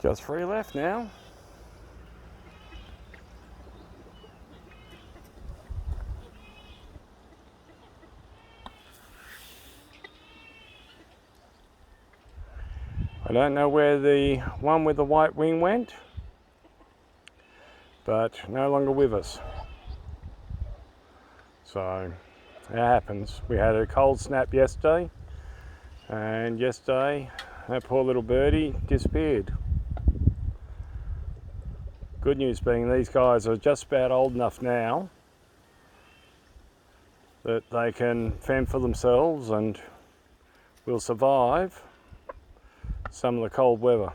Just 3 left now. I don't know where the one with the white wing went, but no longer with us. So it happens. We had a cold snap yesterday, and yesterday that poor little birdie disappeared. Good news being these guys are just about old enough now that they can fend for themselves and will survive some of the cold weather.